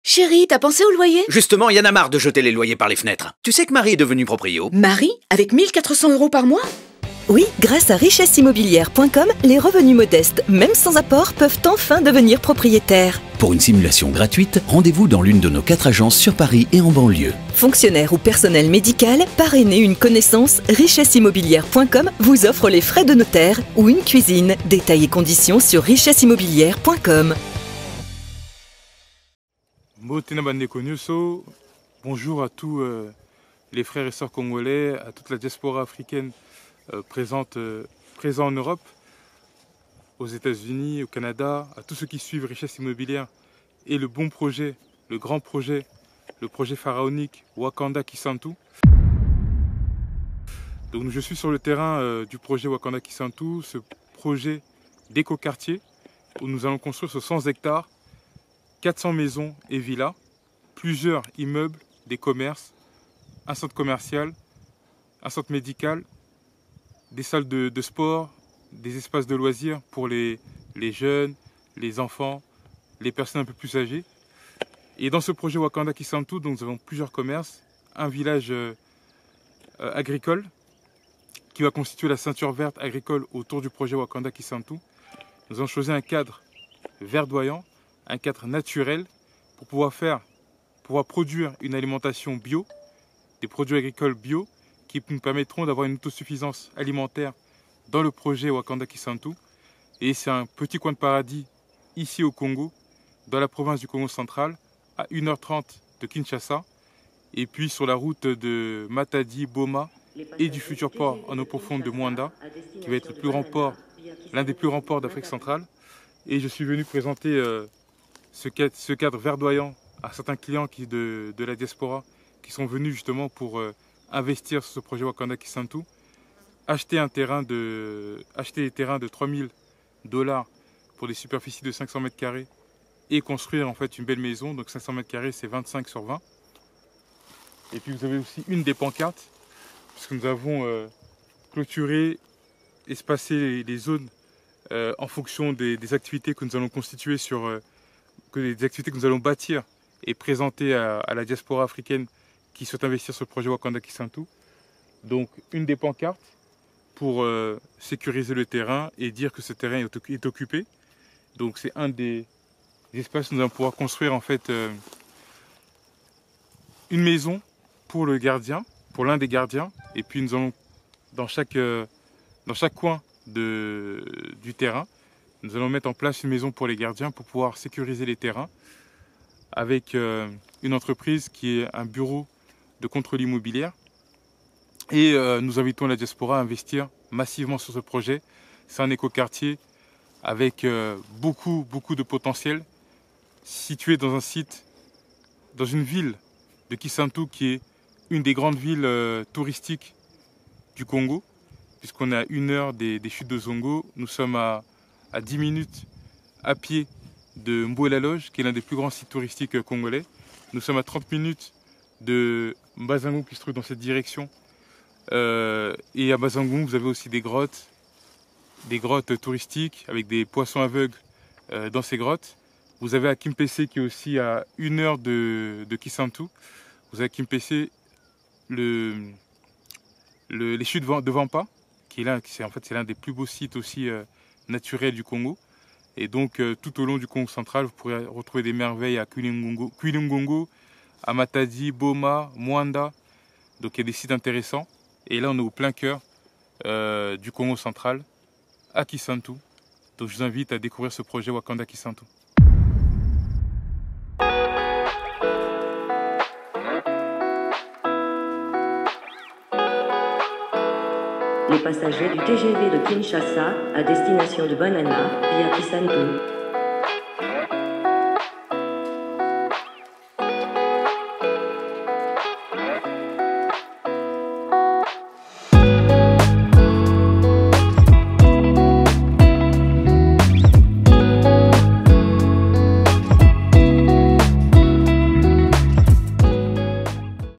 Chérie, t'as pensé au loyer? Justement, y en a marre de jeter les loyers par les fenêtres. Tu sais que Marie est devenue proprio? Marie? Avec 1400 € par mois? Oui, grâce à richesseimmobilière.com, les revenus modestes, même sans apport, peuvent enfin devenir propriétaires. Pour une simulation gratuite, rendez-vous dans l'une de nos 4 agences sur Paris et en banlieue. Fonctionnaire ou personnel médical, parrainez une connaissance, richesseimmobilière.com vous offre les frais de notaire ou une cuisine. Détails et conditions sur richesseimmobilière.com. Bonjour à tous les frères et sœurs congolais, à toute la diaspora africaine présents en Europe, aux États-Unis, au Canada, à tous ceux qui suivent Richesse Immobilière et le bon projet, le grand projet, le projet pharaonique Wakanda Kisantu. Donc je suis sur le terrain du projet Wakanda Kisantu, ce projet d'écoquartier où nous allons construire sur 100 hectares 400 maisons et villas, plusieurs immeubles, des commerces, un centre commercial, un centre médical, des salles de sport, des espaces de loisirs pour les jeunes, les enfants, les personnes un peu plus âgées. Et dans ce projet Wakanda Kisantu, donc, nous avons plusieurs commerces, un village agricole qui va constituer la ceinture verte agricole autour du projet Wakanda Kisantu. Nous avons choisi un cadre verdoyant, un cadre naturel pour pouvoir produire une alimentation bio, des produits agricoles bio qui nous permettront d'avoir une autosuffisance alimentaire dans le projet Wakanda Kisantu. Et c'est un petit coin de paradis ici au Congo, dans la province du Congo central, à 1h30 de Kinshasa, et puis sur la route de Matadi, Boma et du futur port en eau profonde de Mwanda, qui va être le plus grand port, l'un des plus grands ports d'Afrique centrale. Et je suis venu présenter ce cadre verdoyant à certains clients de la diaspora qui sont venus justement pour investir sur ce projet Wakanda Kisantu, acheter les terrains de 3000 $ pour des superficies de 500 mètres carrés et construire en fait une belle maison. Donc 500 mètres carrés, c'est 25 sur 20. Et puis vous avez aussi une des pancartes, puisque nous avons clôturé, espacé les zones en fonction des activités que nous allons constituer des activités que nous allons bâtir et présenter à la diaspora africaine qui souhaite investir sur le projet Wakanda Kisantu. Donc une des pancartes pour sécuriser le terrain et dire que ce terrain est occupé. Donc c'est un des espaces où nous allons pouvoir construire en fait une maison pour le gardien, pour l'un des gardiens. Et puis nous allons dans chaque coin du terrain, nous allons mettre en place une maison pour les gardiens pour pouvoir sécuriser les terrains avec une entreprise qui est un bureau de contrôle immobilier. Et nous invitons la diaspora à investir massivement sur ce projet. C'est un écoquartier avec beaucoup de potentiel, situé dans un site, dans une ville de Kisantu qui est une des grandes villes touristiques du Congo, puisqu'on est à 1 heure des chutes de Zongo. Nous sommes à 10 minutes à pied de Mboué-la-Loge, qui est l'un des plus grands sites touristiques congolais. Nous sommes à 30 minutes de Mbazango, qui se trouve dans cette direction. Et à Mbazango, vous avez aussi des grottes touristiques avec des poissons aveugles dans ces grottes. Vous avez à Kimpese, qui est aussi à 1 heure de Kisantu. Vous avez à Kimpese les chutes de Vampa, qui est là, c'est l'un des plus beaux sites aussi naturels du Congo. Et donc tout au long du Congo central, vous pourrez retrouver des merveilles à Kwilingongo, à Matadi, Boma, Mwanda. Donc il y a des sites intéressants. Et là on est au plein cœur du Congo central, à Kisantu. Donc je vous invite à découvrir ce projet Wakanda Kisantu. Les passagers du TGV de Kinshasa à destination de Banana via Kisantu.